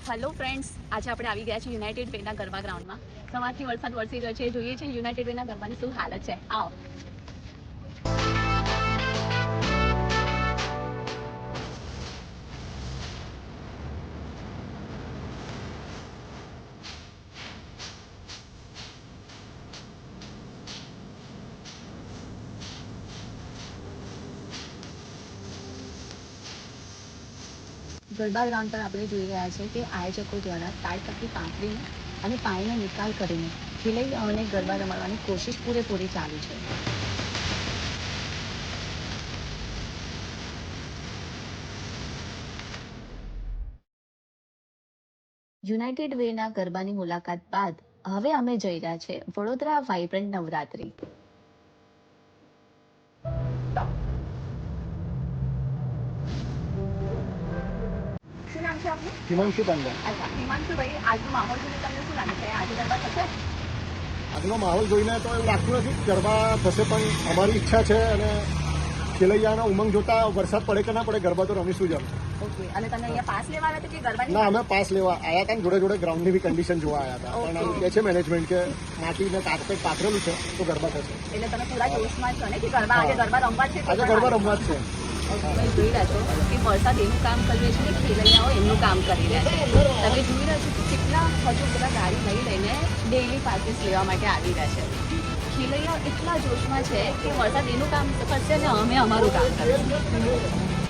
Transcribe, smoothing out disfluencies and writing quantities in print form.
Hello friends, આજે આપણે આવી ગયા છીએ યુનાઇટેડ વેના ગરબા ગ્રાઉન્ડમાં. સવારથી વરસાદ વરસી રહ્યો છે. જોઈએ છે યુનાઇટેડ વેના ગરબાની શું હાલત છે. આવો. ગરબા ગ્રાઉન્ડ પર આપણે જોઈ રહ્યા છે કે આયોજકો દ્વારા તાડપત્રી પાથરીને અને પાણીનો નિકાલ કરીને ખેલૈયાઓને ગરબા રમાડવાની કોશિશ પૂરેપૂરી ચાલુ છે. યુનાઇટેડ વેના ગરબાની મુલાકાત બાદ હવે અમે જઈ રહ્યા છે વડોદરા વાઇબ્રન્ટ નવરાત્રી. શું નામ છે આપનું? હિમાંશુ પાંડે. અચ્છા, હિમાંશુભાઈ, આજનો માહોલ જોઈને તમને શું લાગે છે? આજે ગરબા થશે? આજનો માહોલ જોઈને તો એવું લાગતું નથી ગરબા થશે, પણ અમારી ઈચ્છા છે અને ખેલૈયાનો ઉમંગ જોતા વરસાદ પડે કે ના પડે ગરબા તો રમીશું જ. ઓકે, અને તમે અહીંયા પાસ લેવા આવ્યા હતા કે ગરબાની? ના, અમે પાસ લેવા આવ્યા હતા, જોડે જોડે ગ્રાઉન્ડની બી કન્ડિશન જોવા આવ્યા હતા. પણ આમ કહે છે મેનેજમેન્ટ કે માટીને કાર્પેટ પાથરેલું છે તો ગરબા થશે. એટલે તમે પૂરા જોશમાં છો ને કે ગરબા આજે ગરબા રમવા છે? આજે ગરબા રમવા જ છે. તમે જોઈ રહ્યા છો કે વરસાદ એનું કામ કરી રહ્યો છે ને ખેલૈયાઓ એમનું કામ કરી રહ્યા છે. તમે જોઈ રહ્યા છો કે કેટલા હજુ બધા ગાડી લઈ લઈને ડેઈલી પાસીસ લેવા માટે આવી રહ્યા છે. ખેલૈયાઓ એટલા જોશમાં છે કે વરસાદ એનું કામ કરશે ને અમે અમારું કામ કરીશું.